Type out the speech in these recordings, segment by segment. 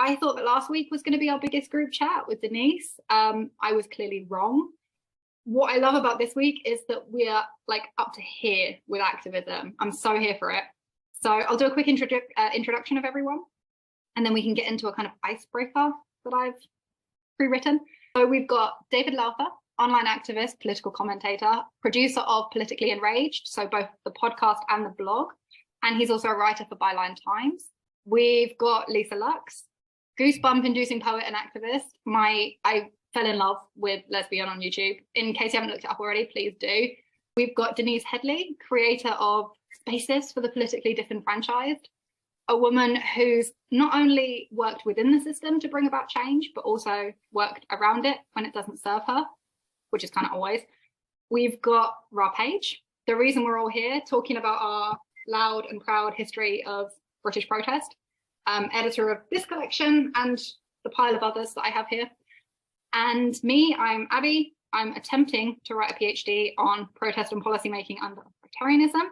I thought that last week was going to be our biggest group chat with Denise. I was clearly wrong. What I love about this week is that we're like up to here with activism. I'm so here for it. So I'll do a quick introduction of everyone, and then we can get into a kind of icebreaker that I've pre-written. So we've got David Lowther, online activist, political commentator, producer of Politically Enraged, so both the podcast and the blog, and he's also a writer for Byline Times. We've got Lisa Luxx, goosebump-inducing poet and activist. I fell in love with Lesbian on YouTube. In case you haven't looked it up already, please do. We've got Denise Headley, creator of Spaces for the Politically Disenfranchised, a woman who's not only worked within the system to bring about change, but also worked around it when it doesn't serve her, which is kind of always. We've got Ra Page, the reason we're all here, talking about our loud and proud history of British protest, editor of this collection and the pile of others that I have here. And me, I'm Abby. I'm attempting to write a PhD on protest and policymaking under authoritarianism.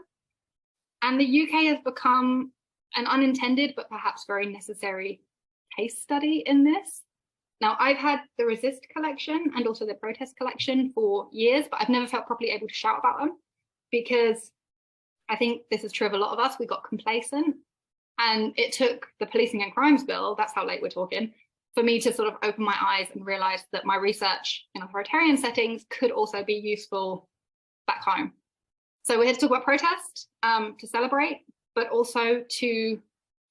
And the UK has become an unintended, but perhaps very necessary case study in this. Now, I've had the Resist collection and also the Protest collection for years, but I've never felt properly able to shout about them because I think this is true of a lot of us. We got complacent, and it took the Policing and Crimes Bill, that's how late we're talking, for me to sort of open my eyes and realize that my research in authoritarian settings could also be useful back home. So we're here to talk about protest, to celebrate, but also to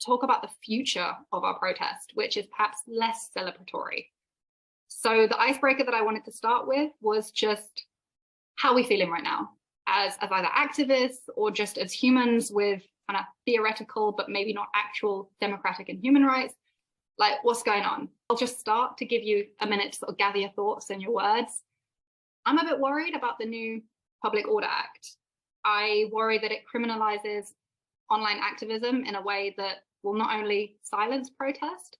talk about the future of our protest, which is perhaps less celebratory. So the icebreaker that I wanted to start with was just how are we feeling right now as either activists or just as humans with kind of theoretical, but maybe not actual democratic and human rights. Like, what's going on? I'll just start to give you a minute to sort of gather your thoughts and your words. I'm a bit worried about the new Public Order Act. I worry that it criminalizes online activism in a way that will not only silence protest,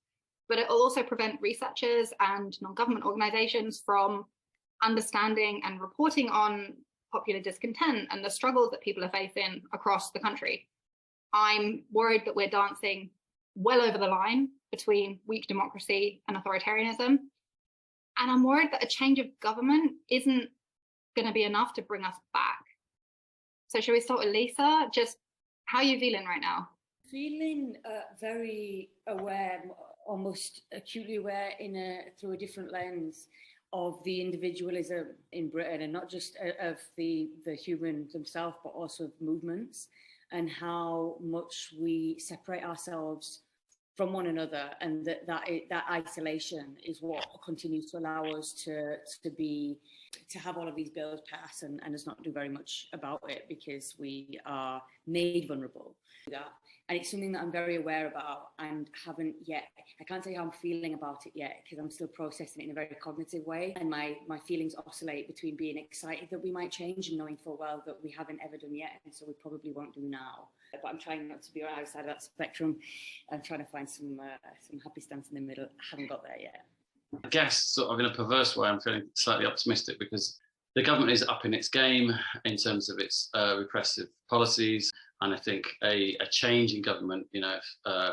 but it will also prevent researchers and non-government organizations from understanding and reporting on popular discontent and the struggles that people are facing across the country. I'm worried that we're dancing well over the line between weak democracy and authoritarianism. And I'm worried that a change of government isn't going to be enough to bring us back. So shall we start with Lisa? Just how are you feeling right now? Feeling very aware, almost acutely aware through a different lens of the individualism in Britain, and not just of the humans themselves, but also of movements, and how much we separate ourselves from one another, and that isolation is what continues to allow us to have all of these bills pass and us not do very much about it because we are made vulnerable to that. And it's something that I'm very aware about and haven't yet, I can't say how I'm feeling about it yet because I'm still processing it in a very cognitive way. And my feelings oscillate between being excited that we might change and knowing full well that we haven't ever done yet, and so we probably won't do now. But I'm trying not to be on outside of that spectrum. I'm trying to find some happy stance in the middle. I haven't got there yet. I guess sort of in a perverse way, I'm feeling slightly optimistic because the government is upping its game in terms of its repressive policies. And I think a change in government,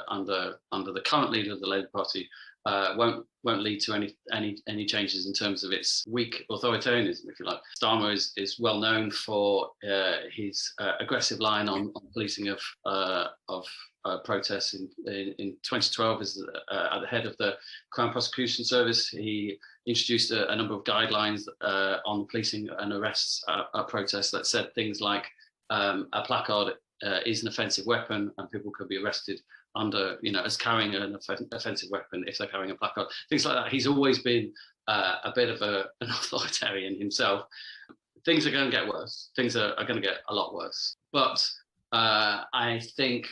under the current leader of the Labour Party, won't lead to any changes in terms of its weak authoritarianism, if you like. Starmer is well known for his aggressive line on policing of protests. In 2012, as at the head of the Crown Prosecution Service, he introduced a number of guidelines on policing and arrests at protests that said things like a placard is an offensive weapon and people could be arrested under, as carrying an offensive weapon if they're carrying a placard, things like that. He's always been a bit of an authoritarian himself. Things are going to get worse. Things are going to get a lot worse. But I think,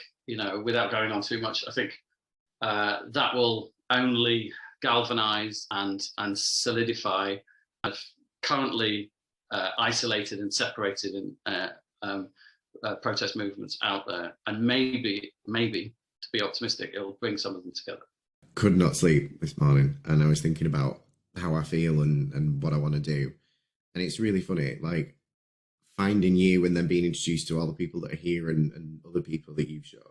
without going on too much, I think that will only galvanize and solidify currently isolated and separated protest movements out there, and maybe to be optimistic, it'll bring some of them together. Could not sleep this morning, and I was thinking about how I feel and what I want to do, and it's really funny, like finding you and then being introduced to all the people that are here and other people that you've shown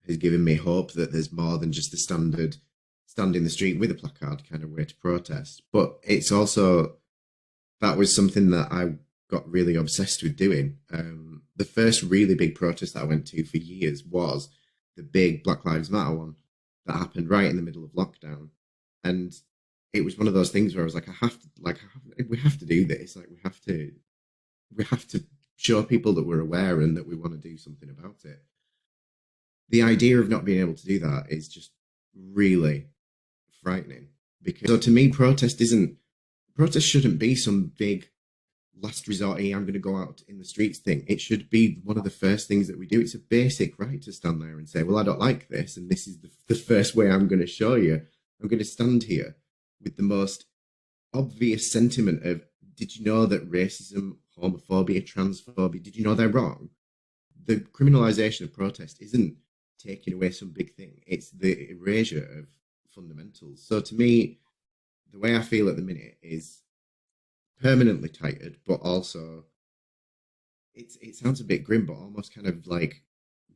has given me hope that there's more than just the standard stand in the street with a placard kind of way to protest. But it's also, that was something that I got really obsessed with doing. The first really big protest that I went to for years was the big Black Lives Matter one that happened right in the middle of lockdown. And it was one of those things where I was like, we have to do this. Like, we have to show people that we're aware and that we want to do something about it. The idea of not being able to do that is just really frightening, because so to me, protest shouldn't be some big last resort, I'm going to go out in the streets thing. It should be one of the first things that we do. It's a basic right to stand there and say, well, I don't like this, and this is the first way I'm going to show you. I'm going to stand here with the most obvious sentiment of, did you know that racism, homophobia, transphobia, did you know they're wrong? The criminalisation of protest isn't taking away some big thing. It's the erasure of fundamentals. So to me, the way I feel at the minute is permanently tightened, but also it sounds a bit grim, but almost kind of like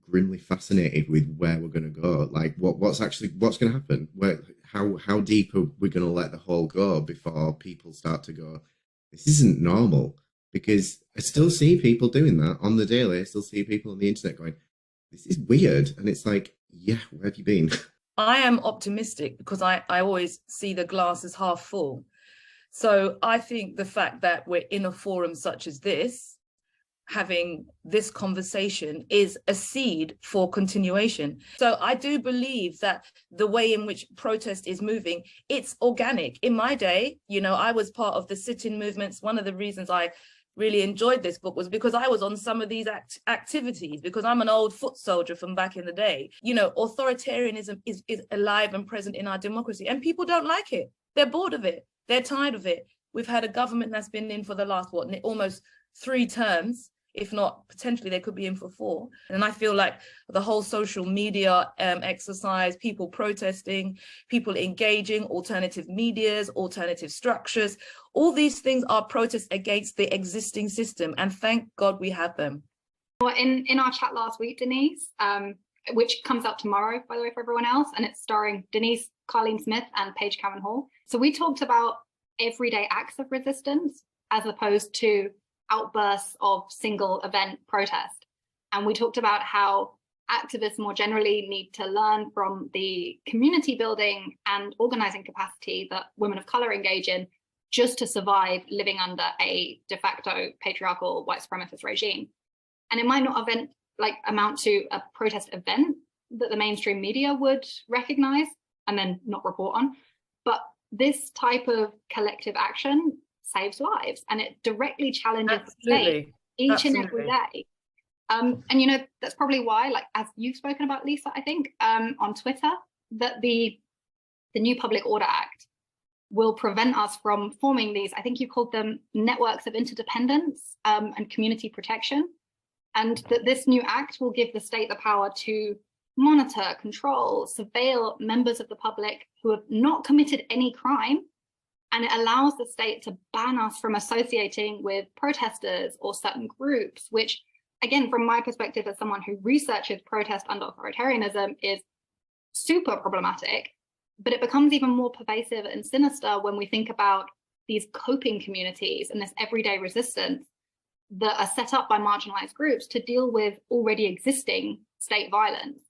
grimly fascinated with where we're going to go. Like what's going to happen? How deep are we going to let the hole go before people start to go, this isn't normal? Because I still see people doing that on the daily. I still see people on the internet going, this is weird. And it's like, yeah, where have you been? I am optimistic because I always see the glass as half full. So I think the fact that we're in a forum such as this, having this conversation, is a seed for continuation. So I do believe that the way in which protest is moving, it's organic. In my day, I was part of the sit-in movements. One of the reasons I really enjoyed this book was because I was on some of these activities, because I'm an old foot soldier from back in the day. Authoritarianism is alive and present in our democracy, and people don't like it. They're bored of it. They're tired of it. We've had a government that's been in for the last, almost 3 terms, if not potentially they could be in for 4. And I feel like the whole social media exercise, people protesting, people engaging, alternative medias, alternative structures, all these things are protests against the existing system. And thank God we have them. Well, in our chat last week, Denise, which comes out tomorrow, by the way, for everyone else, and it's starring Denise, Carleen Smith, and Paige Cameron Hall. So we talked about everyday acts of resistance as opposed to outbursts of single event protest. And we talked about how activists more generally need to learn from the community building and organizing capacity that women of color engage in just to survive living under a de facto patriarchal white supremacist regime. And it might not amount to a protest event that the mainstream media would recognize and then not report on, but this type of collective action saves lives, and it directly challenges the state each and every day. And that's probably why, as you've spoken about, Lisa, I think on Twitter, that the new Public Order Act will prevent us from forming these, I think you called them networks of interdependence and community protection, and that this new act will give the state the power to monitor, control, surveil members of the public who have not committed any crime, and it allows the state to ban us from associating with protesters or certain groups, which, again, from my perspective as someone who researches protest under authoritarianism, is super problematic. But it becomes even more pervasive and sinister when we think about these coping communities and this everyday resistance that are set up by marginalized groups to deal with already existing state violence.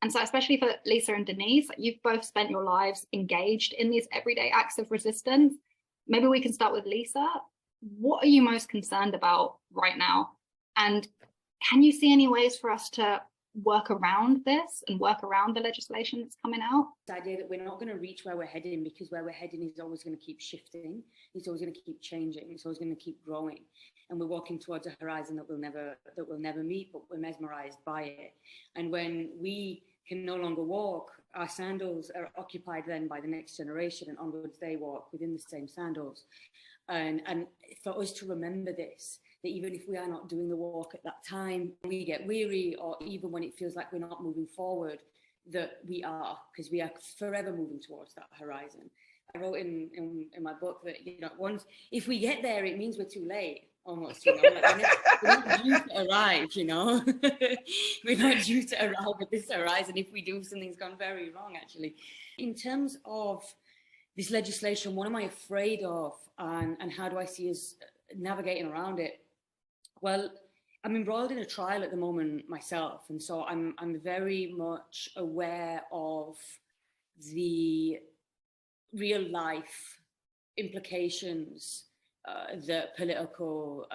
And so especially for Lisa and Denise, you've both spent your lives engaged in these everyday acts of resistance. Maybe we can start with Lisa. What are you most concerned about right now? And can you see any ways for us to work around this and work around the legislation that's coming out? The idea that we're not going to reach where we're heading, because where we're heading is always going to keep shifting. It's always going to keep changing. It's always going to keep growing. And we're walking towards a horizon that we'll never meet, but we're mesmerized by it. And when we can no longer walk, our sandals are occupied then by the next generation, and onwards they walk within the same sandals. And for us to remember this, that even if we are not doing the walk at that time, we get weary, or even when it feels like we're not moving forward, that we are, because we are forever moving towards that horizon. I wrote in my book that once, if we get there, it means we're too late. almost, you know, like we're not due to arrive, you know. We're not due to arrive at this horizon. If we do, something's gone very wrong, actually. In terms of this legislation, what am I afraid of, and how do I see us navigating around it? Well, I'm embroiled in a trial at the moment myself, and so I'm very much aware of the real life implications that political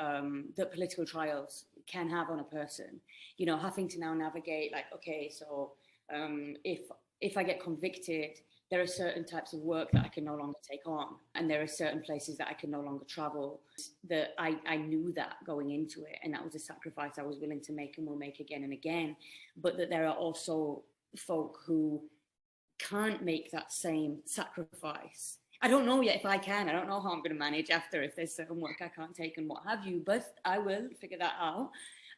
trials can have on a person. You know, having to now navigate, like, okay, so if I get convicted, there are certain types of work that I can no longer take on, and there are certain places that I can no longer travel. That I knew that going into it, and that was a sacrifice I was willing to make and will make again and again. But that there are also folk who can't make that same sacrifice. I don't know yet if I can. I don't know how I'm going to manage after, if there's certain work I can't take and what have you, but I will figure that out.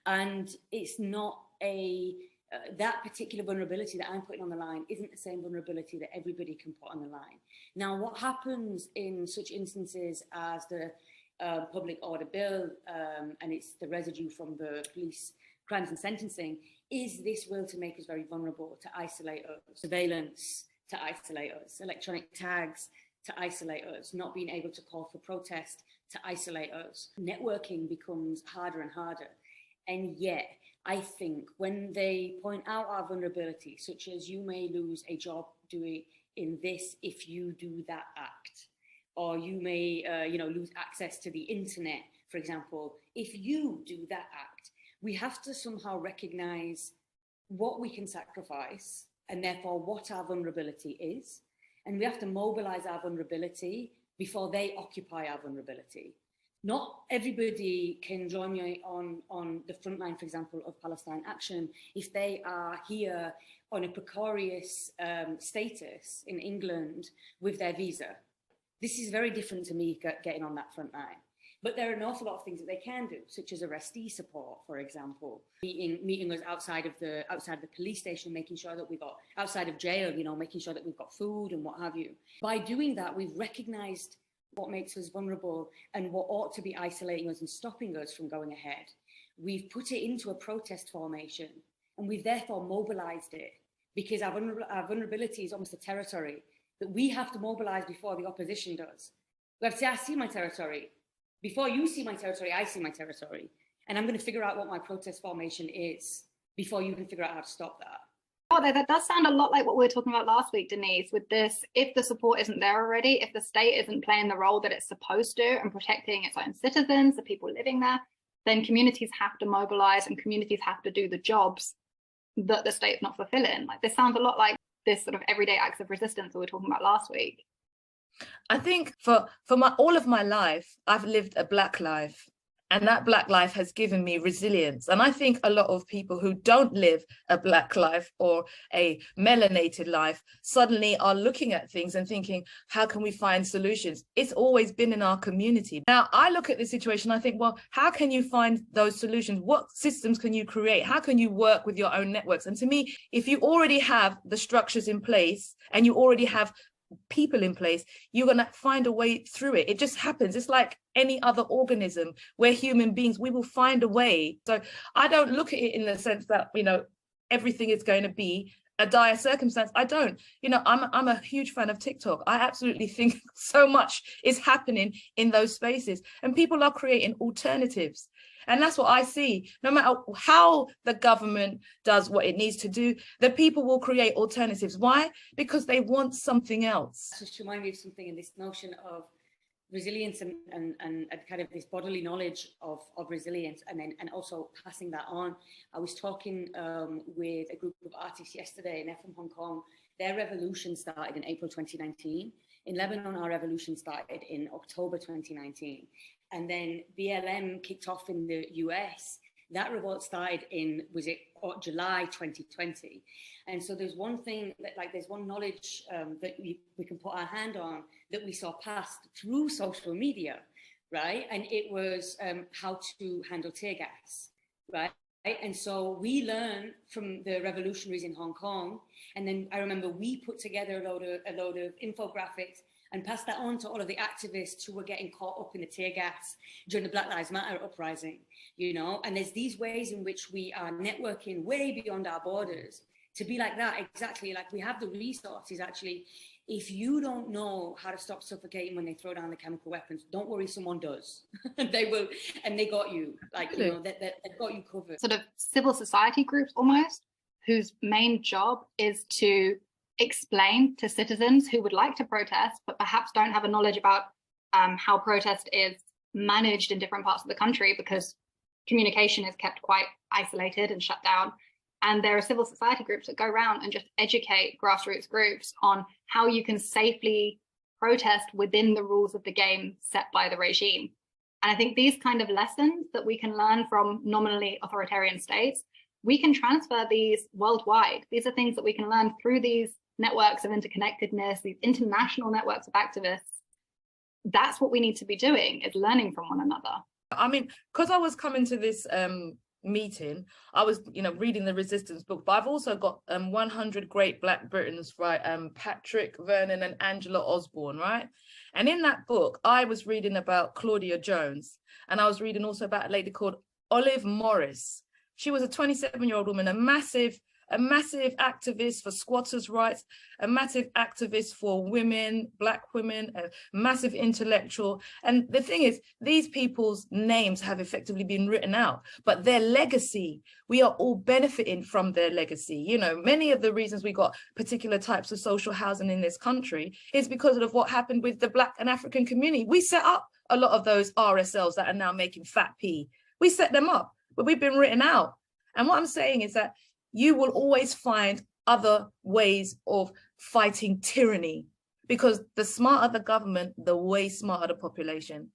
And it's not that particular vulnerability that I'm putting on the line isn't the same vulnerability that everybody can put on the line. Now, what happens in such instances as the public order bill, and it's the residue from the police crimes and sentencing, is this will to make us very vulnerable, to isolate us, surveillance to isolate us, electronic tags to isolate us, not being able to call for protest to isolate us. Networking becomes harder and harder. And yet, I think when they point out our vulnerability, such as you may lose a job doing in this if you do that act, or you may lose access to the internet, for example, if you do that act, we have to somehow recognize what we can sacrifice and therefore what our vulnerability is. And we have to mobilize our vulnerability before they occupy our vulnerability. Not everybody can join me on the front line, for example, of Palestine Action if they are here on a precarious status in England with their visa. This is very different to me getting on that front line. But there are an awful lot of things that they can do, such as arrestee support, for example, meeting us outside of the police station, making sure that we got outside of jail, you know, making sure that we've got food and what have you. By doing that, we've recognised what makes us vulnerable and what ought to be isolating us and stopping us from going ahead. We've put it into a protest formation, and we've therefore mobilised it, because our vulnerability is almost a territory that we have to mobilise before the opposition does. We have to say, I see my territory. Before you see my territory, I see my territory. And I'm going to figure out what my protest formation is before you can figure out how to stop that. Oh, that does sound a lot like what we were talking about last week, Denise, with this, if the support isn't there already, if the state isn't playing the role that it's supposed to and protecting its own citizens, the people living there, then communities have to mobilise and communities have to do the jobs that the state's not fulfilling. Like, this sounds a lot like this sort of everyday acts of resistance that we were talking about last week. I think for all of my life, I've lived a Black life, and that Black life has given me resilience. And I think a lot of people who don't live a Black life or a melanated life suddenly are looking at things and thinking, how can we find solutions? It's always been in our community. Now, I look at this situation, I think, well, how can you find those solutions? What systems can you create? How can you work with your own networks? And to me, if you already have the structures in place and you already have people in place, you're going to find a way through it. It just happens. It's like any other organism. We're human beings. We will find a way. So I don't look at it in the sense that, you know, everything is going to be a dire circumstance. I don't. You know, I'm a huge fan of TikTok. I absolutely think so much is happening in those spaces, and people are creating alternatives. And that's what I see. No matter how the government does what it needs to do, the people will create alternatives. Why? Because they want something else. Just to remind me of something in this notion of resilience and kind of this bodily knowledge of resilience, and also passing that on. I was talking with a group of artists yesterday, and they're from Hong Kong. Their revolution started in April 2019. In Lebanon, our revolution started in October 2019. And then BLM kicked off in the US. That revolt started in, July 2020. And so there's one thing, there's one knowledge that we can put our hand on that we saw passed through social media, right? And it was how to handle tear gas, right? And so we learned from the revolutionaries in Hong Kong. And then I remember we put together a load of infographics and pass that on to all of the activists who were getting caught up in the tear gas during the Black Lives Matter uprising, you know? And there's these ways in which we are networking way beyond our borders to be like that, exactly. Like, we have the resources, actually. If you don't know how to stop suffocating when they throw down the chemical weapons, don't worry, someone does. They will, and they got you. Like, you know, they've got you covered. Sort of civil society groups almost, whose main job is to explain to citizens who would like to protest, but perhaps don't have a knowledge about how protest is managed in different parts of the country, because communication is kept quite isolated and shut down. And there are civil society groups that go around and just educate grassroots groups on how you can safely protest within the rules of the game set by the regime. And I think these kind of lessons that we can learn from nominally authoritarian states, we can transfer these worldwide. These are things that we can learn through these networks of interconnectedness, these international networks of activists. That's what we need to be doing, is learning from one another. I mean, because I was coming to this meeting, I was, you know, reading the Resistance book, but I've also got 100 Great Black Britons, right? Patrick Vernon and Angela Osborne, right? And in that book, I was reading about Claudia Jones, and I was reading also about a lady called Olive Morris. She was a 27-year-old woman, a massive activist for squatters' rights, a massive activist for women, Black women, a massive intellectual. And the thing is, these people's names have effectively been written out, but their legacy, we are all benefiting from their legacy. You know, many of the reasons we got particular types of social housing in this country is because of what happened with the Black and African community. We set up a lot of those RSLs that are now making fat P. We set them up, but we've been written out. And what I'm saying is that you will always find other ways of fighting tyranny, because the smarter the government, the way smarter the population.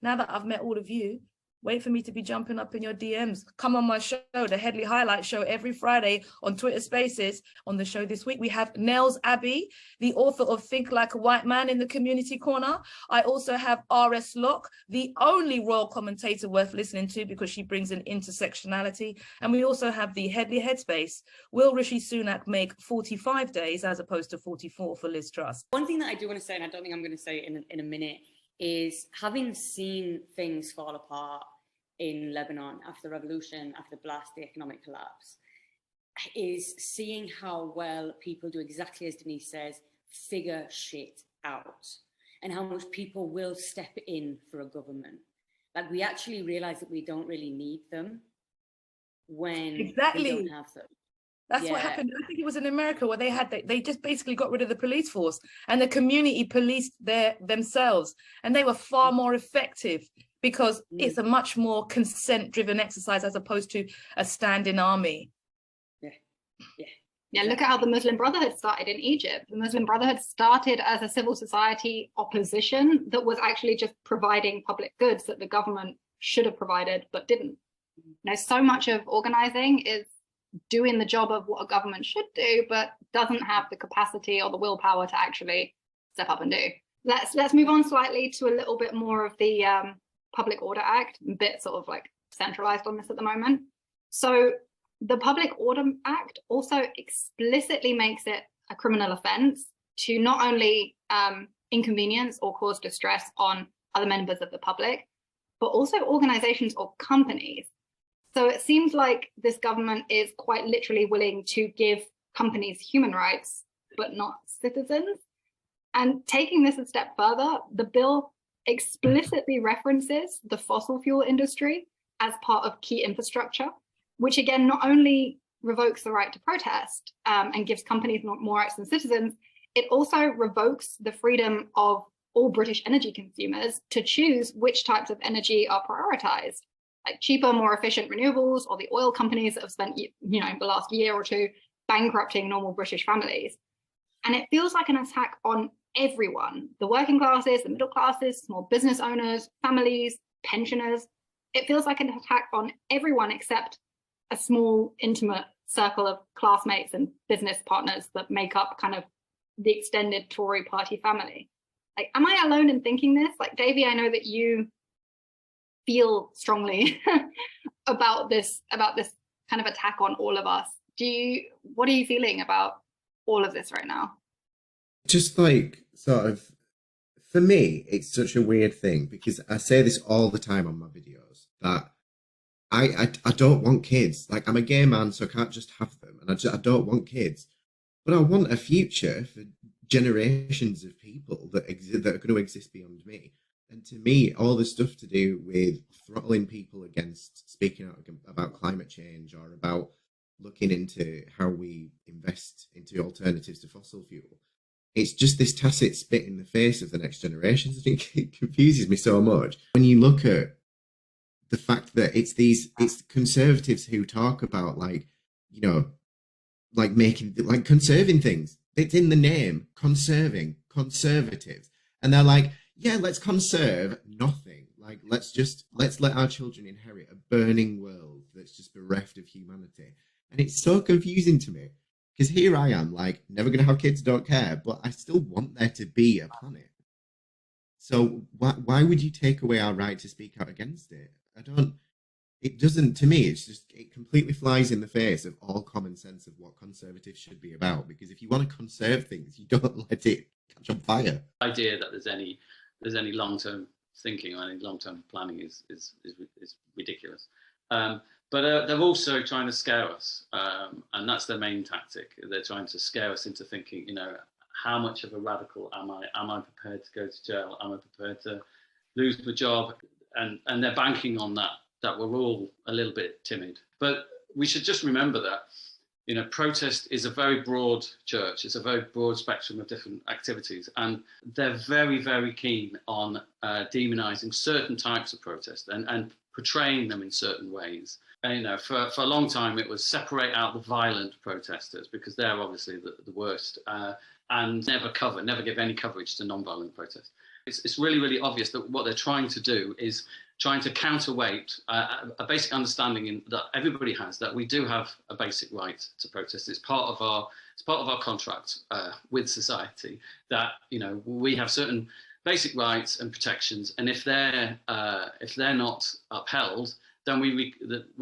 Now that I've met all of you, wait for me to be jumping up in your DMs. Come on my show, the Headley Highlight Show, every Friday on Twitter Spaces. On the show this week, we have Nels Abbey, the author of Think Like a White Man, in the Community Corner. I also have R.S. Locke, the only royal commentator worth listening to, because she brings in intersectionality. And we also have the Headley Headspace. Will Rishi Sunak make 45 days as opposed to 44 for Liz Truss? One thing that I do want to say, and I don't think I'm going to say it in a minute, is having seen things fall apart in Lebanon after the revolution, after the blast, the economic collapse, is seeing how well people do exactly as Denise says, figure shit out, and how much people will step in for a government. Like, we actually realize that we don't really need them when we don't have them. That's what happened. I think it was in America where they just basically got rid of the police force, and the community policed themselves, and they were far more effective, because it's a much more consent-driven exercise as opposed to a standing army. Yeah, look at how the Muslim Brotherhood started in Egypt. The Muslim Brotherhood started as a civil society opposition that was actually just providing public goods that the government should have provided but didn't. You know, so much of organizing is doing the job of what a government should do, but doesn't have the capacity or the willpower to actually step up and do. Let's move on slightly to a little bit more of the Public Order Act, a bit sort of like centralized on this at the moment. So the Public Order Act also explicitly makes it a criminal offence to not only inconvenience or cause distress on other members of the public, but also organizations or companies. So it seems like this government is quite literally willing to give companies human rights, but not citizens. And taking this a step further, the bill explicitly references the fossil fuel industry as part of key infrastructure, which again, not only revokes the right to protest and gives companies more rights than citizens, it also revokes the freedom of all British energy consumers to choose which types of energy are prioritized, like cheaper, more efficient renewables, or the oil companies that have spent, you know, the last year or two bankrupting normal British families. And it feels like an attack on everyone, the working classes, the middle classes, small business owners, families, pensioners. It feels like an attack on everyone except a small, intimate circle of classmates and business partners that make up kind of the extended Tory party family. Like, am I alone in thinking this? Like, Davey, I know that you feel strongly about this kind of attack on all of us. What are you feeling about all of this right now? Just like sort of for me, it's such a weird thing, because I say this all the time on my videos, that I don't want kids. Like, I'm a gay man, so I can't just have them, and I don't want kids, but I want a future for generations of people that are going to exist beyond me. And to me, all the stuff to do with throttling people against speaking out about climate change, or about looking into how we invest into alternatives to fossil fuel, it's just this tacit spit in the face of the next generations. I think it confuses me so much when you look at the fact that it's conservatives who talk about, like, you know, like conserving things. It's in the name, conserving, conservatives. And they're like, yeah, let's conserve nothing. Like, let's let our children inherit a burning world that's just bereft of humanity. And it's so confusing to me, because here I am, like, never going to have kids, don't care, but I still want there to be a planet. So why would you take away our right to speak out against it? It doesn't, to me, it completely flies in the face of all common sense of what conservatives should be about. Because if you want to conserve things, you don't let it catch on fire. The idea that there's any long-term thinking or any long-term planning is ridiculous. But they're also trying to scare us, and that's their main tactic. They're trying to scare us into thinking, you know, how much of a radical am I? Am I prepared to go to jail? Am I prepared to lose my job? And they're banking on that we're all a little bit timid. But we should just remember that, you know, protest is a very broad church. It's a very broad spectrum of different activities, and they're very, very keen on demonising certain types of protest and portraying them in certain ways. And, you know, for a long time it was separate out the violent protesters, because they're obviously the worst, and never give any coverage to non-violent protest. It's really, really obvious that what they're trying to do is trying to counterweight a basic understanding that everybody has, that we do have a basic right to protest. It's part of our contract with society, that, you know, we have certain basic rights and protections, and if they're not upheld, then we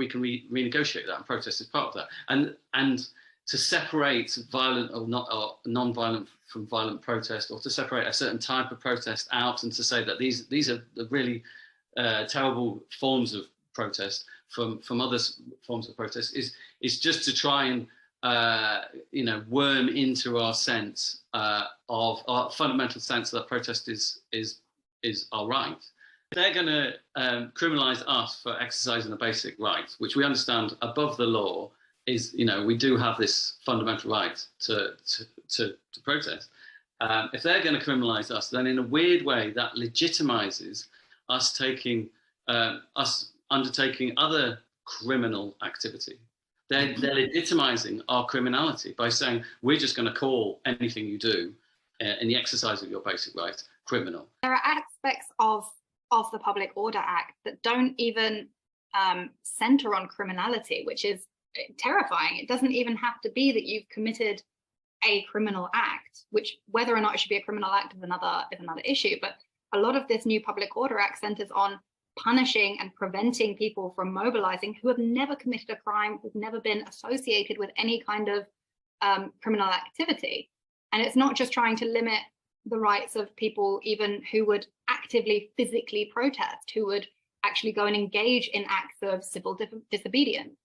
can renegotiate that, and protest is part of that. And to separate violent or non-violent from violent protest, or to separate a certain type of protest out, and to say that these are the really terrible forms of protest from other forms of protest, is just to try and you know, worm into our sense of our fundamental sense that protest is our right. They're going to criminalise us for exercising a basic right, which we understand above the law is, you know, we do have this fundamental right to protest. If they're going to criminalise us, then in a weird way that legitimises us undertaking other criminal activity. They're legitimising our criminality by saying we're just going to call anything you do in the exercise of your basic rights criminal. There are aspects of the Public Order Act that don't even centre on criminality, which is terrifying. It doesn't even have to be that you've committed a criminal act, which whether or not it should be a criminal act is another issue. But a lot of this new Public Order Act centres on punishing and preventing people from mobilising who have never committed a crime, who've never been associated with any kind of criminal activity. And it's not just trying to limit the rights of people even who would actively physically protest, who would actually go and engage in acts of civil disobedience,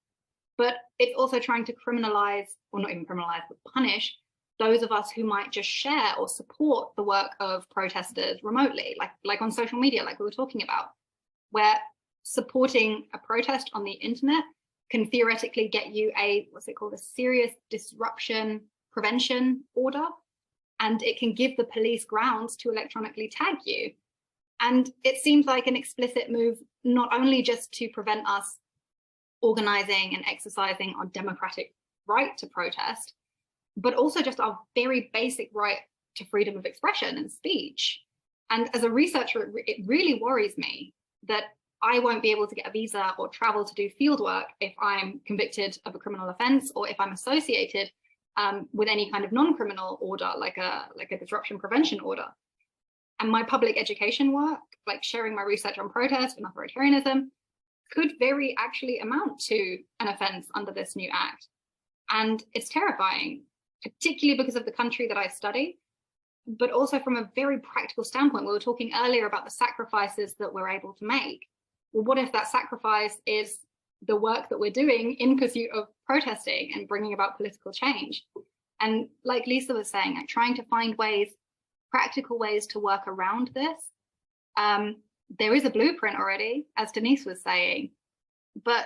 but it's also trying to criminalise, or not even criminalise, but punish those of us who might just share or support the work of protesters remotely, like on social media, like we were talking about, where supporting a protest on the internet can theoretically get you a serious disruption prevention order, and it can give the police grounds to electronically tag you. And it seems like an explicit move, not only just to prevent us organising and exercising our democratic right to protest, but also just our very basic right to freedom of expression and speech. And as a researcher, it really worries me that I won't be able to get a visa or travel to do field work if I'm convicted of a criminal offence, or if I'm associated with any kind of non-criminal order, like a disruption prevention order. And my public education work, like sharing my research on protest and authoritarianism, could very actually amount to an offence under this new act. And it's terrifying, particularly because of the country that I study, but also from a very practical standpoint. We were talking earlier about the sacrifices that we're able to make. Well, what if that sacrifice is the work that we're doing in pursuit of protesting and bringing about political change? And like Lisa was saying, like trying to find ways, practical ways to work around this. There is a blueprint already, as Denise was saying, but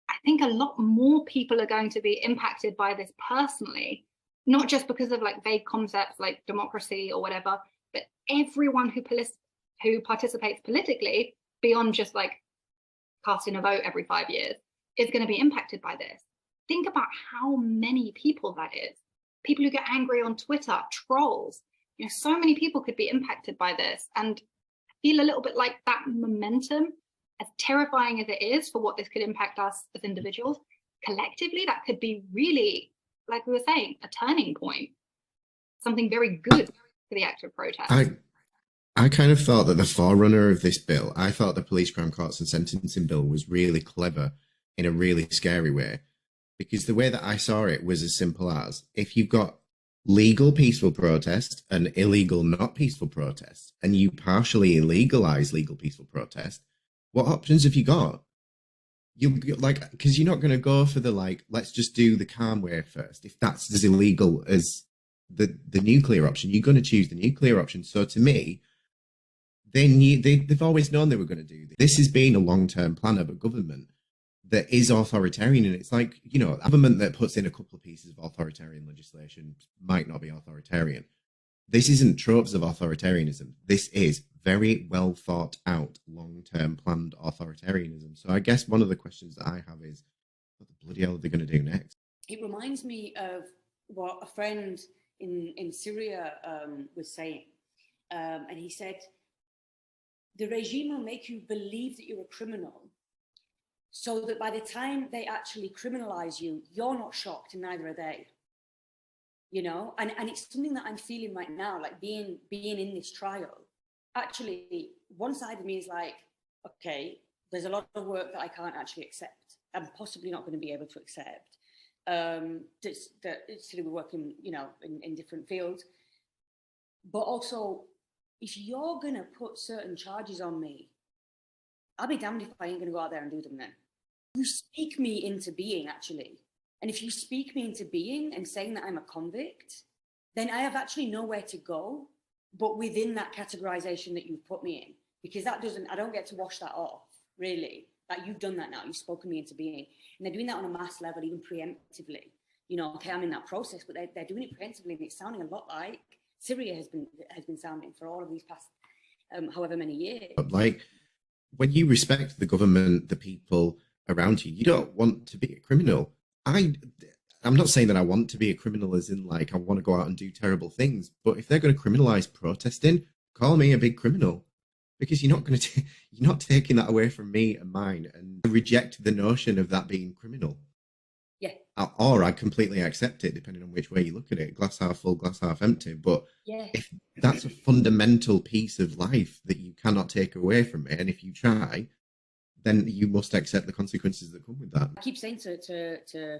I think a lot more people are going to be impacted by this personally, not just because of like vague concepts like democracy or whatever, but everyone who participates politically beyond just like casting a vote every 5 years is going to be impacted by this. Think about how many people that is. People who get angry on Twitter, trolls, you know, so many people could be impacted by this. And I feel a little bit like that momentum, as terrifying as it is for what this could impact us as individuals, collectively, that could be really, like we were saying, a turning point, something very good for the act of protest. I kind of thought that the forerunner of this bill, I thought the Police Crime Courts and Sentencing Bill was really clever in a really scary way, because the way that I saw it was as simple as, if you've got legal peaceful protest and illegal not peaceful protest, and you partially legalize legal peaceful protest, what options have you got? You like, because you're not going to go for the like, let's just do the calm way first. If that's as illegal as the nuclear option, you're going to choose the nuclear option. So to me, they've always known they were going to do this. This has been a long-term plan of a government that is authoritarian, and it's like, you know, a government that puts in a couple of pieces of authoritarian legislation might not be authoritarian. This isn't tropes of authoritarianism. This is very well thought out, long-term planned authoritarianism. So I guess one of the questions that I have is, what the bloody hell are they going to do next? It reminds me of what a friend in Syria was saying. And he said, the regime will make you believe that you're a criminal, so that by the time they actually criminalize you, you're not shocked and neither are they. You know, and it's something that I'm feeling right now, like being in this trial. Actually, one side of me is like, okay, there's a lot of work that I can't actually accept. I'm possibly not going to be able to accept. It's to do with working, you know, in different fields. But also, if you're going to put certain charges on me, I'll be damned if I ain't going to go out there and do them then. You speak me into being, actually. And if you speak me into being and saying that I'm a convict, then I have actually nowhere to go but within that categorization that you've put me in, because I don't get to wash that off, really. Like, you've done that now, you've spoken me into being. And they're doing that on a mass level, even preemptively. You know, okay, I'm in that process, but they're doing it preemptively, and it's sounding a lot like Syria has been sounding for all of these past however many years. But like, when you respect the government, the people around you, you don't want to be a criminal. I'm not saying that I want to be a criminal as in like I want to go out and do terrible things, but if they're going to criminalize protesting, call me a big criminal, because you're not taking that away from me and mine, and I reject the notion of that being criminal. Yeah. Or I completely accept it, depending on which way you look at it, glass half full, glass half empty. But yeah, if that's a fundamental piece of life that you cannot take away from me, and if you try, then you must accept the consequences that come with that. I keep saying to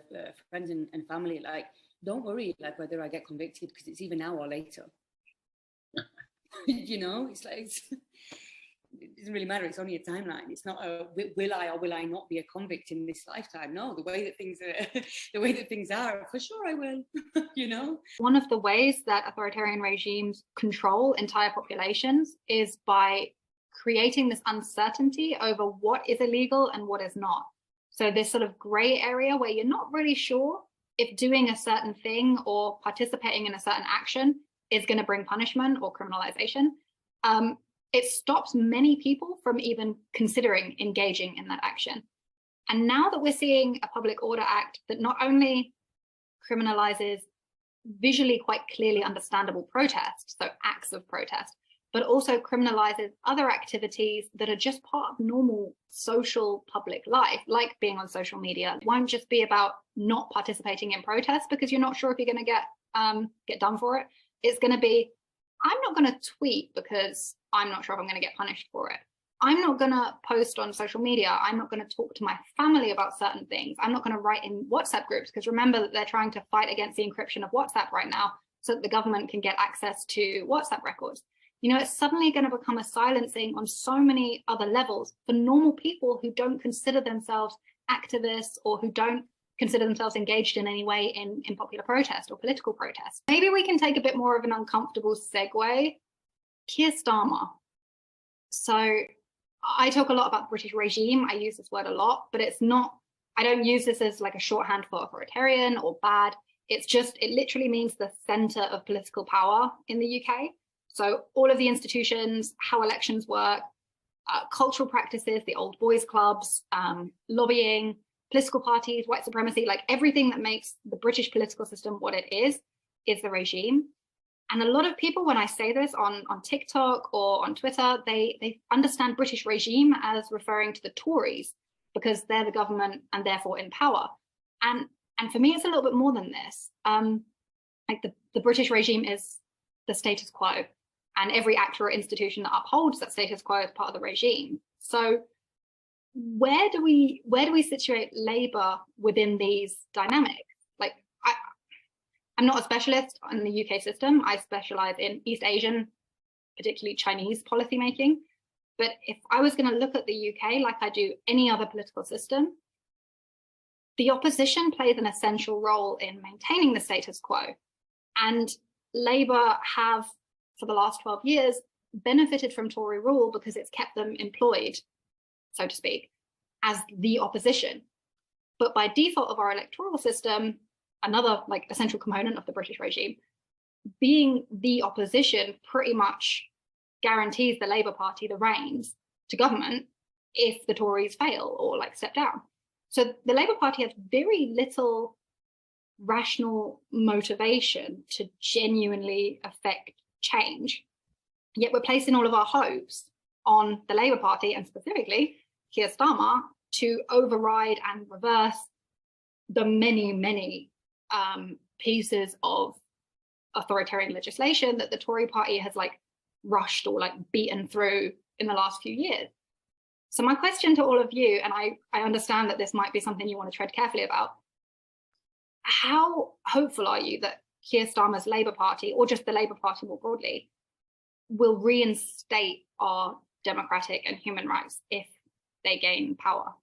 friends and family, like, don't worry, like, whether I get convicted, because it's either now or later. You know, it's like, it doesn't really matter. It's only a timeline. It's not a will I or will I not be a convict in this lifetime. No, the way that things are, for sure I will. You know, one of the ways that authoritarian regimes control entire populations is by creating this uncertainty over what is illegal and what is not. So this sort of gray area where you're not really sure if doing a certain thing or participating in a certain action is going to bring punishment or criminalization. It stops many people from even considering engaging in that action. And now that we're seeing a Public Order Act that not only criminalizes visually quite clearly understandable protest, so acts of protest, but also criminalizes other activities that are just part of normal social public life, like being on social media. It won't just be about not participating in protests because you're not sure if you're going to get done for it. It's going to be, I'm not going to tweet because I'm not sure if I'm going to get punished for it. I'm not going to post on social media. I'm not going to talk to my family about certain things. I'm not going to write in WhatsApp groups, because remember that they're trying to fight against the encryption of WhatsApp right now. so that the government can get access to WhatsApp records. You know, it's suddenly going to become a silencing on so many other levels for normal people who don't consider themselves activists or who don't consider themselves engaged in any way in popular protest or political protest. Maybe we can take a bit more of an uncomfortable segue. Kier Starmer. So I talk a lot about the British regime. I use this word a lot, but it's not, I don't use this as like a shorthand for authoritarian or bad. It's just, it literally means the center of political power in the UK. So all of the institutions, how elections work, cultural practices, the old boys clubs, lobbying, political parties, white supremacy, like everything that makes the British political system what it is the regime. And a lot of people, when I say this on TikTok or on Twitter, they understand British regime as referring to the Tories because they're the government and therefore in power. And for me, it's a little bit more than this. Like the British regime is the status quo, and every actor or institution that upholds that status quo is part of the regime. So where do we situate Labour within these dynamics? Like, I'm not a specialist in the UK system. I specialise in East Asian, particularly Chinese policymaking. But if I was going to look at the UK like I do any other political system, the opposition plays an essential role in maintaining the status quo. And Labour have, for the last 12 years, benefited from Tory rule because it's kept them employed, so to speak, as the opposition. But by default of our electoral system, another like essential component of the British regime, being the opposition pretty much guarantees the Labour Party the reins to government if the Tories fail or like step down. So the Labour Party has very little rational motivation to genuinely affect change. Yet we're placing all of our hopes on the Labour Party and specifically Kier Starmer to override and reverse the many pieces of authoritarian legislation that the Tory party has like rushed or like beaten through in the last few years. So my question to all of you, and I understand that this might be something you want to tread carefully about, how hopeful are you that Kier Starmer's Labour Party, or just the Labour Party more broadly, will reinstate our democratic and human rights if they gain power?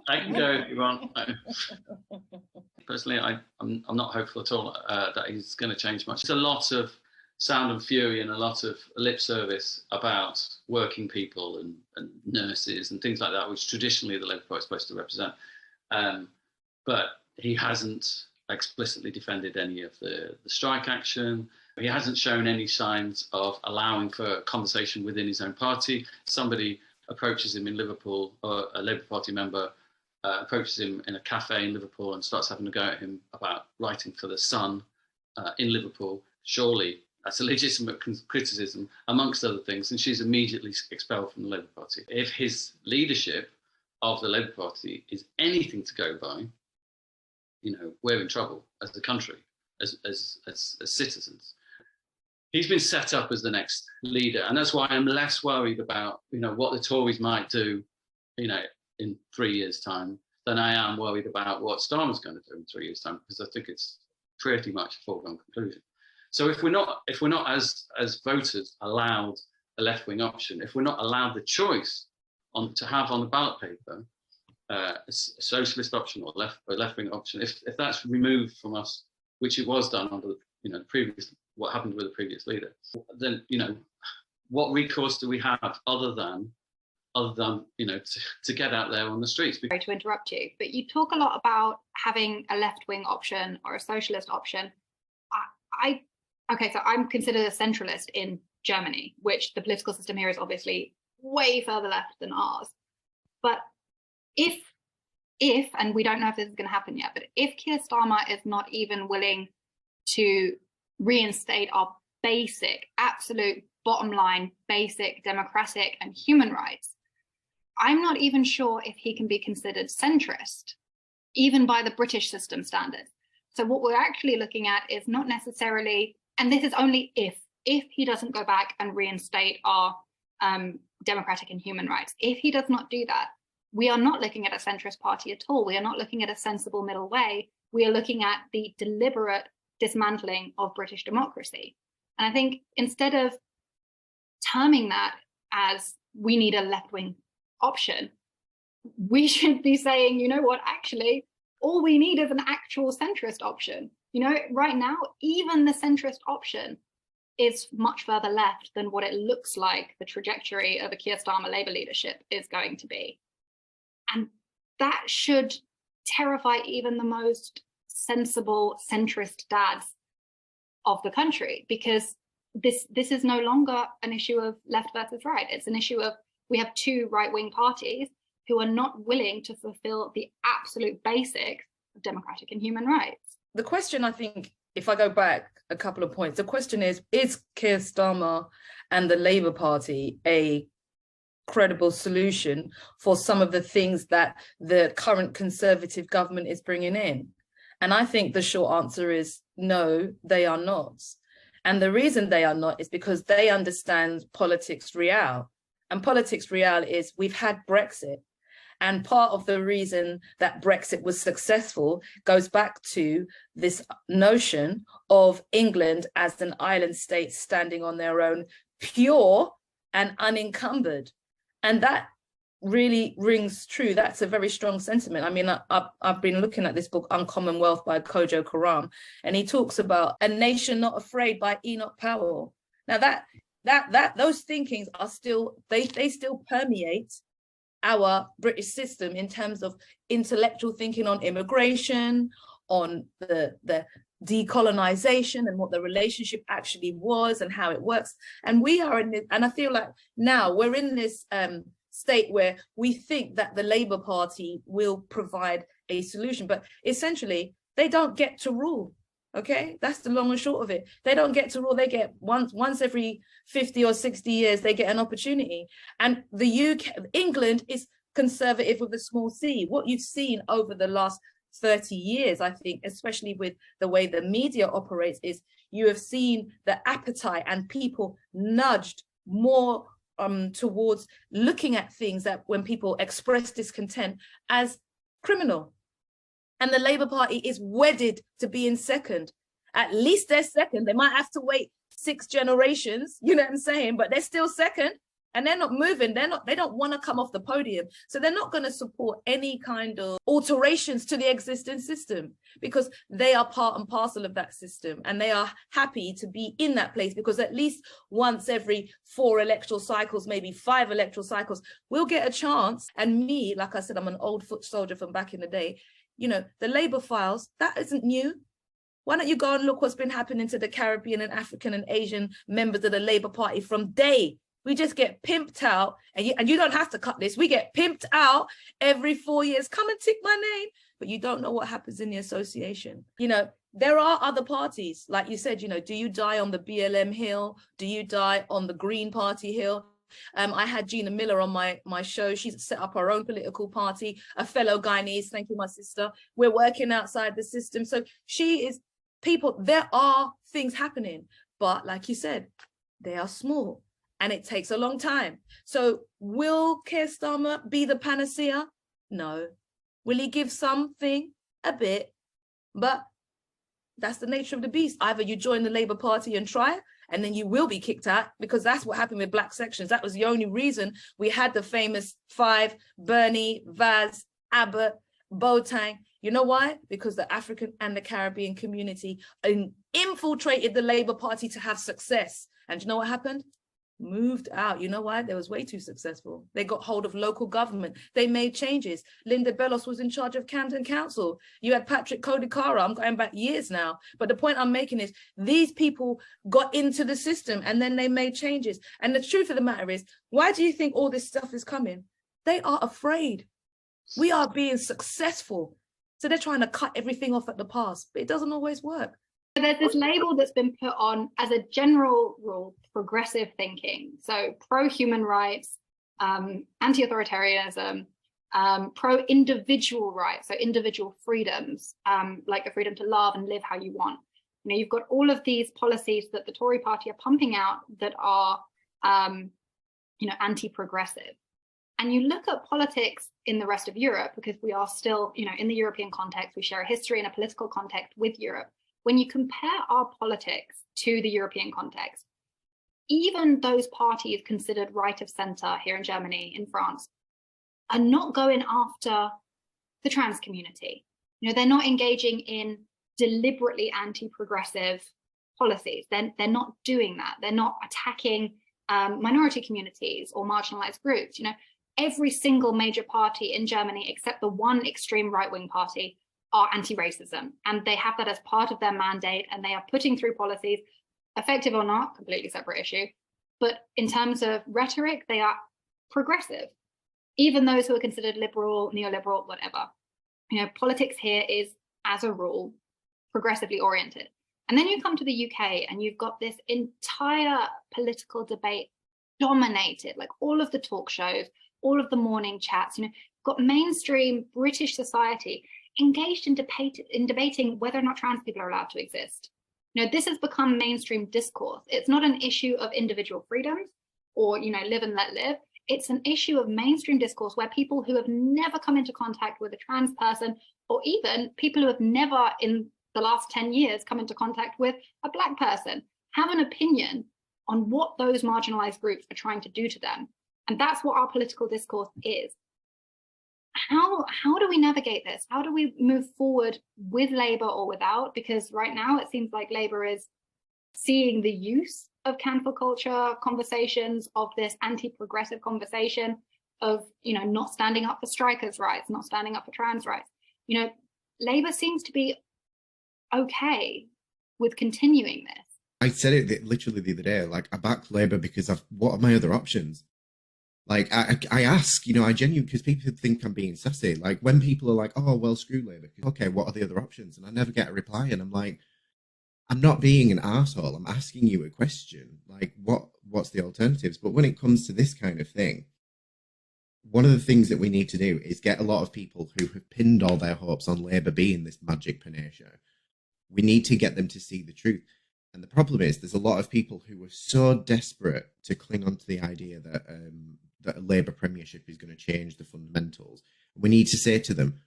I can go if you want. Personally, I'm not hopeful at all that he's going to change much. There's a lot of sound and fury and a lot of lip service about working people and nurses and things like that, which traditionally the Labour Party is supposed to represent. But he hasn't explicitly defended any of the strike action. He hasn't shown any signs of allowing for conversation within his own party. Somebody approaches him in Liverpool, or a Labour Party member approaches him in a cafe in Liverpool and starts having a go at him about writing for The Sun in Liverpool. Surely that's a legitimate criticism, amongst other things, and she's immediately expelled from the Labour Party. If his leadership of the Labour Party is anything to go by, you know, we're in trouble as a country, as citizens. He's been set up as the next leader, and that's why I'm less worried about, you know, what the Tories might do, you know, in 3 years' time than I am worried about what Starmer's going to do in 3 years' time, because I think it's pretty much a foregone conclusion. So if we're not as voters allowed a left-wing option, if we're not allowed the choice to have on the ballot paper a socialist option or left-wing option, if that's removed from us, which it was done under the previous, what happened with the previous leader, then, you know, what recourse do we have other than you know, to get out there on the streets? Sorry to interrupt you, but you talk a lot about having a left-wing option or a socialist option. Okay, so I'm considered a centralist in Germany, which the political system here is obviously way further left than ours. But if, and we don't know if this is going to happen yet, but if Kier Starmer is not even willing to reinstate our basic, absolute bottom line, basic democratic and human rights, I'm not even sure if he can be considered centrist, even by the British system standards. So what we're actually looking at is not necessarily, and this is only if he doesn't go back and reinstate our democratic and human rights. If he does not do that, we are not looking at a centrist party at all. We are not looking at a sensible middle way. We are looking at the deliberate dismantling of British democracy. And I think instead of terming that as we need a left-wing option, we should be saying, you know what, actually, all we need is an actual centrist option. You know, right now, even the centrist option is much further left than what it looks like the trajectory of a Kier Starmer Labour leadership is going to be. And that should terrify even the most sensible centrist dads of the country, because this is no longer an issue of left versus right. It's an issue of, we have two right-wing parties who are not willing to fulfill the absolute basics of democratic and human rights. The question, I think, if I go back a couple of points, the question is Keir Starmer and the Labour Party a credible solution for some of the things that the current Conservative government is bringing in? And I think the short answer is no, they are not. And the reason they are not is because they understand politics real. And politics real is, we've had Brexit. And part of the reason that Brexit was successful goes back to this notion of England as an island state standing on their own, pure and unencumbered. And that really rings true. That's a very strong sentiment. I mean, I've been looking at this book, Uncommon Wealth by Kojo Karam, and he talks about A Nation Not Afraid by Enoch Powell. Now those thinkings are still, they still permeate our British system in terms of intellectual thinking on immigration, on the decolonization and what the relationship actually was and how it works. And we are in this, and I feel like now we're in this state where we think that the Labour Party will provide a solution, but essentially they don't get to rule. Okay, that's the long and short of it. They don't get to rule. They get once every 50 or 60 years, they get an opportunity. And the UK, England is conservative with a small c. What you've seen over the last 30 years, I think, especially with the way the media operates, is you have seen the appetite and people nudged more towards looking at things that when people express discontent as criminal. And the Labour Party is wedded to being second. At least they're second. They might have to wait 6 generations, you know what I'm saying? But they're still second, and they're not moving. They don't want to come off the podium. So they're not going to support any kind of alterations to the existing system, because they are part and parcel of that system. And they are happy to be in that place, because at least once every 4 electoral cycles, maybe 5 electoral cycles, we'll get a chance. And me, like I said, I'm an old foot soldier from back in the day. You know, the Labour files, that isn't new. Why don't you go and look what's been happening to the Caribbean and African and Asian members of the Labour Party from day. We just get pimped out, and you don't have to cut this. We get pimped out every 4 years. Come and tick my name. But you don't know what happens in the association. You know, there are other parties. Like you said, you know, do you die on the BLM hill? Do you die on the Green Party hill? I had Gina Miller on my show. She's set up her own political party, a fellow Guyanese. Thank you, my sister. We're working outside the system. So she is, people, there are things happening, but like you said, they are small and it takes a long time. So will Keir Starmer be the panacea? No. Will he give something? A bit, but that's the nature of the beast. Either you join the Labour Party and try, and then you will be kicked out, because that's what happened with black sections. That was the only reason we had the famous 5, Bernie, Vaz, Abbott, Boateng. You know why? Because the African and the Caribbean community infiltrated the Labour Party to have success. And you know what happened? Moved out. You know why? They was way too successful. They got hold of local government. They made changes. Linda Bellos was in charge of Camden Council. You had Patrick Kodikara. I'm going back years now. But the point I'm making is these people got into the system and then they made changes. And the truth of the matter is, why do you think all this stuff is coming? They are afraid. We are being successful. So they're trying to cut everything off at the pass, but it doesn't always work. There's this label that's been put on as a general rule, progressive thinking. So pro-human rights, anti-authoritarianism, pro-individual rights, so individual freedoms, like the freedom to love and live how you want. You know, you've got all of these policies that the Tory party are pumping out that are, you know, anti-progressive. and you look at politics in the rest of Europe, because we are still, in the European context, we share a history and a political context with Europe. When you compare our politics to the European context, even those parties considered right of center here in Germany, in France, are not going after the trans community. They're not engaging in deliberately anti-progressive policies. They're not doing that. They're not attacking minority communities or marginalized groups. Every single major party in Germany, except the one extreme right-wing party, are anti-racism, and they have that as part of their mandate, and they are putting through policies, effective or not, completely separate issue. But in terms of rhetoric, they are progressive. Even those who are considered liberal, neoliberal, whatever. Politics here is, as a rule, progressively oriented. And then you come to the UK and you've got this entire political debate dominated, like all of the talk shows, all of the morning chats, got mainstream British society engaged in debating whether or not trans people are allowed to exist. This has become mainstream discourse. It's not an issue of individual freedoms or, live and let live. It's an issue of mainstream discourse where people who have never come into contact with a trans person, or even people who have never in the last 10 years come into contact with a Black person, have an opinion on what those marginalized groups are trying to do to them. And that's what our political discourse is. How do we navigate this? How do we move forward with Labour or without? Because right now it seems like Labour is seeing the use of cancel culture conversations, of this anti-progressive conversation, of not standing up for strikers' rights, not standing up for trans rights. Labour seems to be okay with continuing this. I said it literally the other day, like, I back Labour because what are my other options? Like, I ask, I genuinely, because people think I'm being sassy. Like, when people are like, oh, well, screw Labour. Okay, what are the other options? And I never get a reply. And I'm like, I'm not being an arsehole. I'm asking you a question. Like, what's the alternatives? But when it comes to this kind of thing, one of the things that we need to do is get a lot of people who have pinned all their hopes on Labour being this magic panacea. We need to get them to see the truth. And the problem is there's a lot of people who are so desperate to cling on to the idea that that a Labour premiership is going to change the fundamentals. We need to say to them,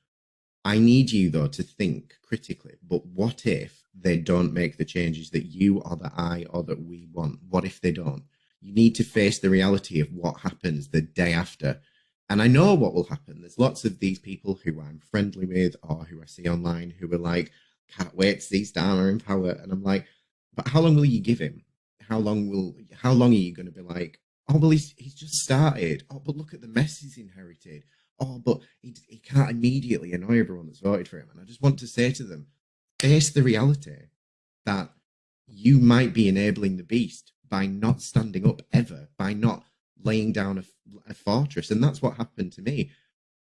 I need you, though, to think critically, but what if they don't make the changes that you or that I or that we want? What if they don't? You need to face the reality of what happens the day after. And I know what will happen. There's lots of these people who I'm friendly with or who I see online who are like, can't wait to see Starmer in power. And I'm like, but how long will you give him? How long are you going to be like, oh, well, he's just started. Oh, but look at the mess he's inherited. Oh, but he can't immediately annoy everyone that's voted for him. And I just want to say to them, face the reality that you might be enabling the beast by not standing up ever, by not laying down a fortress. And that's what happened to me.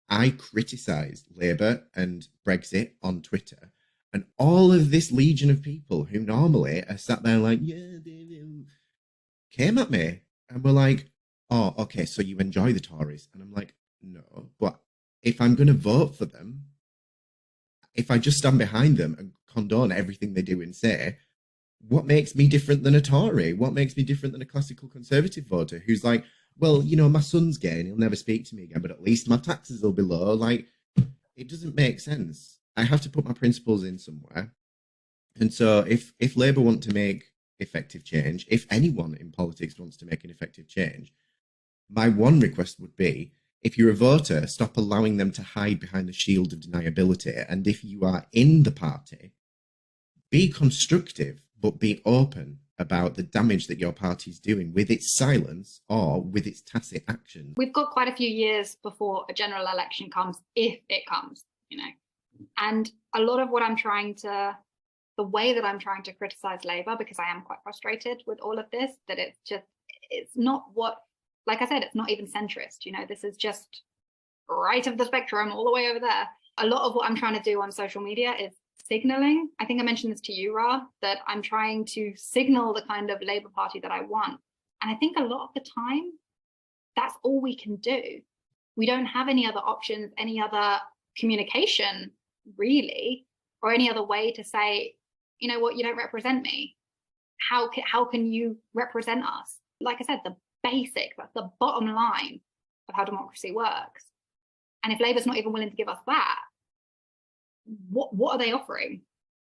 I criticised Labour and Brexit on Twitter. And all of this legion of people who normally are sat there like, yeah, came at me and were like, oh, okay, so you enjoy the Tories. And I'm like, no, but if I'm going to vote for them, if I just stand behind them and condone everything they do and say, what makes me different than a Tory? What makes me different than a classical conservative voter who's like, well, my son's gay and he'll never speak to me again, but at least my taxes will be low. Like, it doesn't make sense. I have to put my principles in somewhere. And so if Labour want to make effective change, if anyone in politics wants to make an effective change, my one request would be, if you're a voter, stop allowing them to hide behind the shield of deniability. And if you are in the party, be constructive, but be open about the damage that your party's doing with its silence or with its tacit action. We've got quite a few years before a general election comes, if it comes, And a lot of what the way that I'm trying to criticize Labour, because I am quite frustrated with all of this, that it's not what, like I said, it's not even centrist. This is just right of the spectrum all the way over there. A lot of what I'm trying to do on social media is signaling. I think I mentioned this to you, Ra, that I'm trying to signal the kind of Labour Party that I want. And I think a lot of the time, that's all we can do. We don't have any other options, any other communication, really, or any other way to say, you know what, you don't represent me. How can you represent us? Like I said, the basic, that's the bottom line. of how democracy works. And if Labour's not even willing to give us that, what are they offering?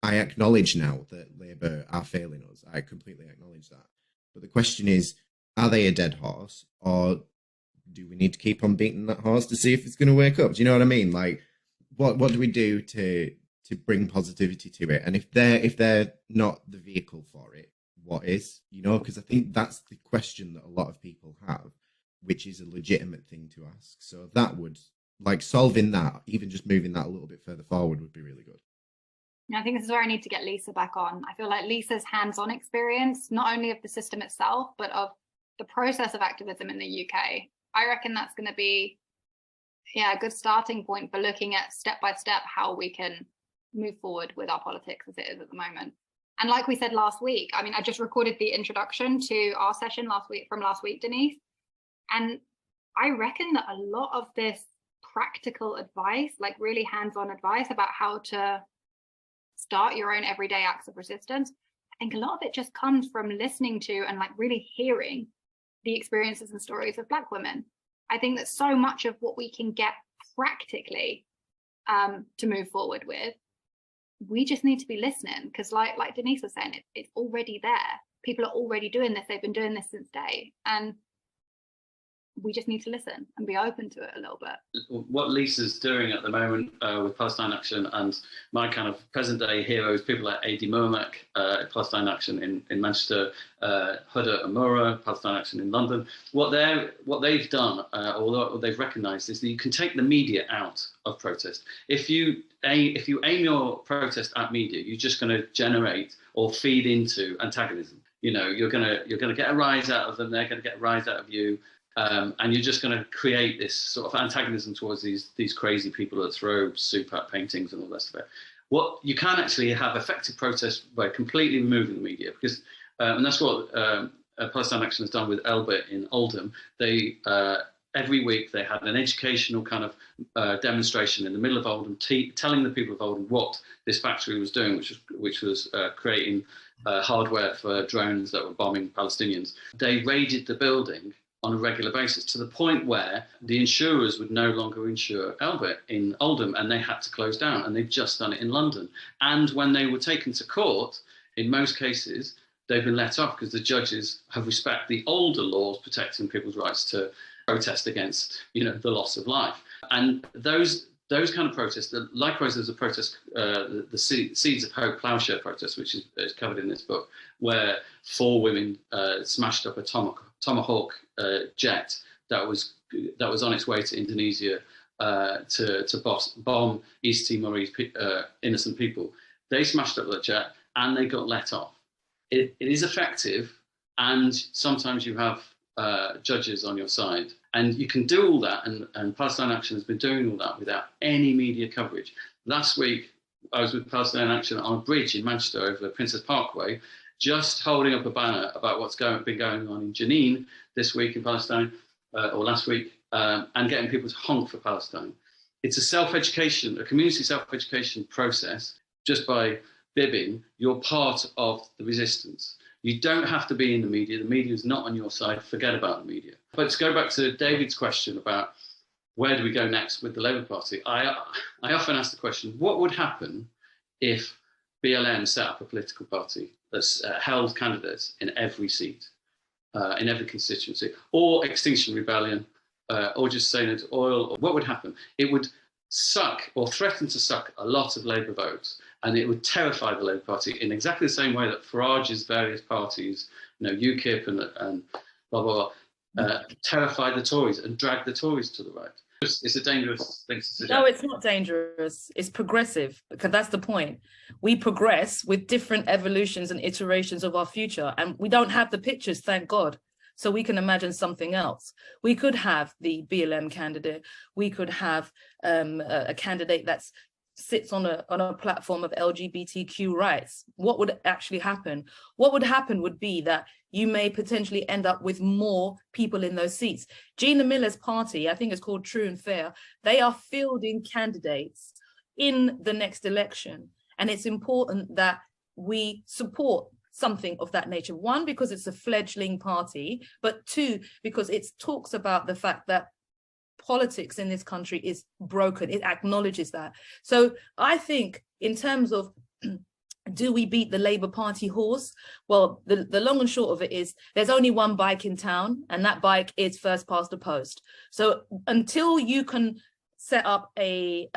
I acknowledge now that Labour are failing us. I completely acknowledge that. But the question is, are they a dead horse, or do we need to keep on beating that horse to see if it's going to wake up? Do you know what I mean? Like, what do we do to bring positivity to it? And if they're not the vehicle for it, what is? You know, because I think that's the question that a lot of people have, which is a legitimate thing to ask. So that would, like, solving that, even just moving that a little bit further forward, would be really good. I think this is where I need to get Lisa back on. I feel like Lisa's hands-on experience, not only of the system itself, but of the process of activism in the UK. I reckon that's going to be, a good starting point for looking at step by step how we can move forward with our politics as it is at the moment. And like we said last week, I mean, I just recorded the introduction to our session last week, Denise. And I reckon that a lot of this practical advice, like really hands-on advice about how to start your own everyday acts of resistance, I think a lot of it just comes from listening to and like really hearing the experiences and stories of Black women. I think that so much of what we can get practically to move forward with, we just need to be listening, because like Denise was saying, it's already there. People are already doing this. They've been doing this since day. And we just need to listen and be open to it a little bit. What Lisa's doing at the moment with Palestine Action, and my kind of present day heroes, people like Adi Murmak, Palestine Action in Manchester, Huda Amura, Palestine Action in London, what they've done, or what they've recognised, is that you can take the media out of protest. If you aim your protest at media, you're just going to generate or feed into antagonism. You know, you're going to get a rise out of them. They're going to get a rise out of you. And you're just going to create this sort of antagonism towards these crazy people that throw soup at paintings and all the rest of it. What you can actually have effective protest by completely removing the media, because and that's what Palestine Action has done with Elbit in Oldham. They every week they had an educational kind of demonstration in the middle of Oldham, telling the people of Oldham what this factory was doing, which was creating hardware for drones that were bombing Palestinians. They raided the building on a regular basis, to the point where the insurers would no longer insure Elbit in Oldham, and they had to close down, and they've just done it in London. And when they were taken to court, in most cases, they've been let off because the judges have respected the older laws protecting people's rights to protest against, the loss of life. And those kind of protests, likewise there's a protest, the Seeds of Hope Ploughshare protest, which is covered in this book, where 4 women smashed up a Tomahawk jet that was on its way to Indonesia to bomb East Timorese innocent people. They smashed up that jet and they got let off. It is effective, and sometimes you have judges on your side, and you can do all that, and Palestine Action has been doing all that without any media coverage. Last week I was with Palestine Action on a bridge in Manchester over Princess Parkway, just holding up a banner about what's been going on in Jenin this week in Palestine, or last week, and getting people to honk for Palestine. It's a community self-education process. Just by bibbing, you're part of the resistance. You don't have to be in the media. The media is not on your side. Forget about the media. But to go back to David's question about where do we go next with the Labour Party, I often ask the question, what would happen if BLM set up a political party that's held candidates in every seat, in every constituency, or Extinction Rebellion, or just saying it's oil? What would happen? It would suck or threaten to suck a lot of Labour votes, and it would terrify the Labour Party in exactly the same way that Farage's various parties, UKIP and blah, blah, blah, terrified the Tories and dragged the Tories to the right. It's a dangerous thing to suggest. No, it's not dangerous. It's progressive, because that's the point. We progress with different evolutions and iterations of our future, and we don't have the pictures, thank God. So we can imagine something else. We could have the BLM candidate. We could have a candidate that sits on a platform of LGBTQ rights. What would actually happen? What would happen would be that you may potentially end up with more people in those seats. Gina Miller's party, I think it's called True and Fair, they are fielding candidates in the next election. And it's important that we support something of that nature. 1, because it's a fledgling party, but 2, because it talks about the fact that politics in this country is broken. It acknowledges that. So I think in terms of do we beat the Labour Party horse? Well, the long and short of it is there's only one bike in town, and that bike is first past the post. So until you can set up a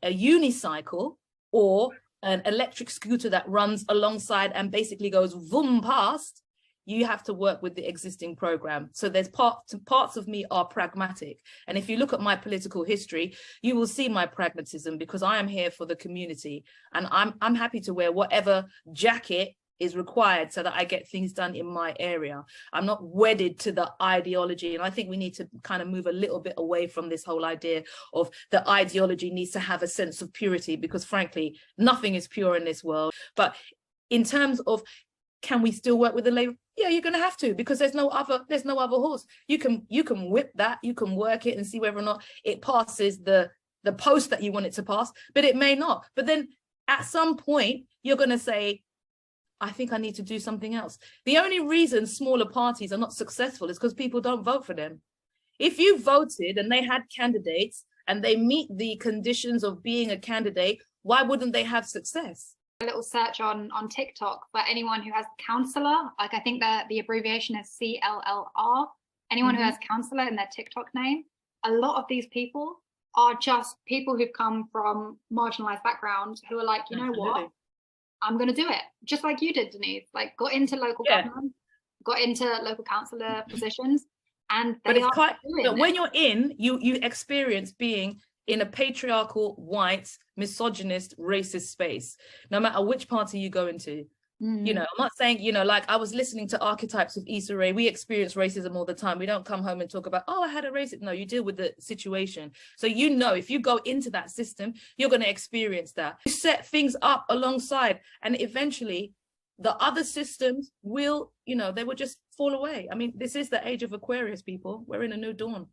unicycle or an electric scooter that runs alongside and basically goes vroom past, you have to work with the existing program. So there's parts of me are pragmatic. And if you look at my political history, you will see my pragmatism, because I am here for the community, and I'm happy to wear whatever jacket is required so that I get things done in my area. I'm not wedded to the ideology. And I think we need to kind of move a little bit away from this whole idea of the ideology needs to have a sense of purity, because frankly, nothing is pure in this world. But in terms of, can we still work with the Labour? Yeah, you're going to have to, because there's no other horse. You can whip that, you can work it and see whether or not it passes the post that you want it to pass, but it may not. But then at some point, you're going to say, I think I need to do something else. The only reason smaller parties are not successful is because people don't vote for them. If you voted and they had candidates and they meet the conditions of being a candidate, why wouldn't they have success? A little search on TikTok for anyone who has counsellor, like I think that the abbreviation is CLLR, anyone who has counsellor in their TikTok name. A lot of these people are just people who've come from marginalised backgrounds who are like, you know what, I'm going to do it. Just like you did, Denise, like got into local government, got into local councillor positions, and they are doing it. When you're in, you experience being in a patriarchal, white, misogynist, racist space, no matter which party you go into. You know, I'm not saying, you know, like I was listening to Archetypes of Issa Rae. We experience racism all the time. We don't come home and talk about, oh, I had a racist. No, you deal with the situation. So, you know, if you go into that system, you're going to experience that. You set things up alongside, and eventually the other systems will, you know, they will just fall away. I mean, this is the age of Aquarius, people. We're in a new dawn.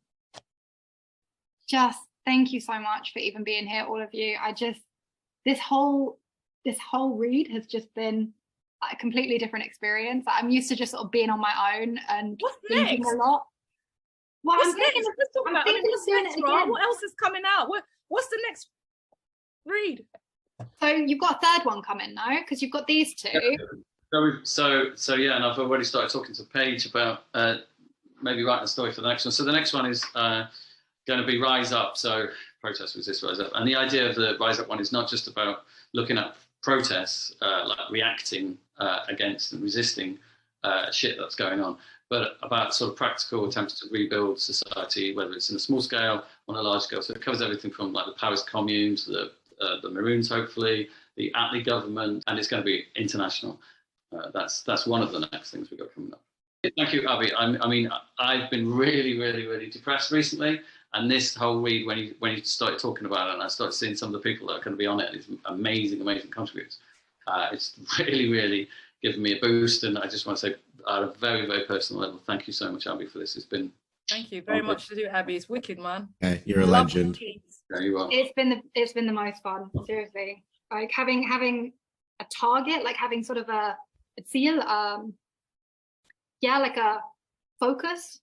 Just thank you so much for even being here, all of you. This whole read has just been a completely different experience. I'm used to just sort of being on my own and thinking a lot. Well, What's next? Let's talk about what else is coming out? What's the next read? So you've got a third one coming, no? Because you've got these two. So yeah, and I've already started talking to Paige about maybe writing a story for the next one. So the next one is going to be Rise Up. So protest, resist, rise up. And the idea of the Rise Up one is not just about looking at protests, like reacting against and resisting shit that's going on, but about sort of practical attempts to rebuild society, whether it's in a small scale, on a large scale. So it covers everything from like the Paris Commune to the Maroons, hopefully, the Attlee government, and it's going to be international. That's one of the next things we've got coming up. Thank you, Abby. I mean, I've been really depressed recently, and this whole read, when you started talking about it, and I started seeing some of the people that are going to be on it, these amazing contributors. It's really given me a boost, and I just want to say, at a very personal level, thank you so much, Abby, for this. It's been. Thank you very much to do, Abby. It's wicked, man. Hey, you're a legend. Yeah, you are. It's been the most fun, seriously. Like having a target, like having sort of a seal, like a focus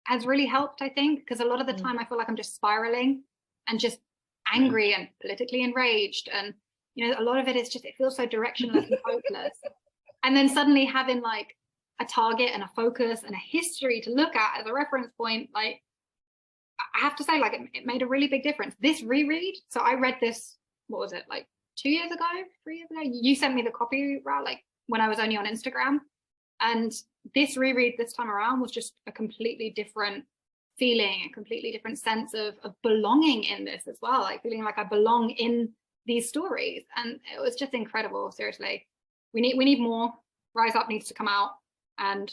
has really helped, I think, because a lot of the time I feel like I'm just spiraling and just angry and politically enraged, and you know, a lot of it is just, it feels so directionless and hopeless. And then suddenly having like a target and a focus and a history to look at as a reference point, like I have to say, like it made a really big difference. This reread, so I read this, what was it, like 3 years ago? You sent me the copy, right, like when I was only on Instagram. And this reread this time around was just a completely different feeling, a completely different sense of belonging in this as well, like feeling like I belong in these stories. And it was just incredible, seriously. We need more. Rise Up needs to come out, and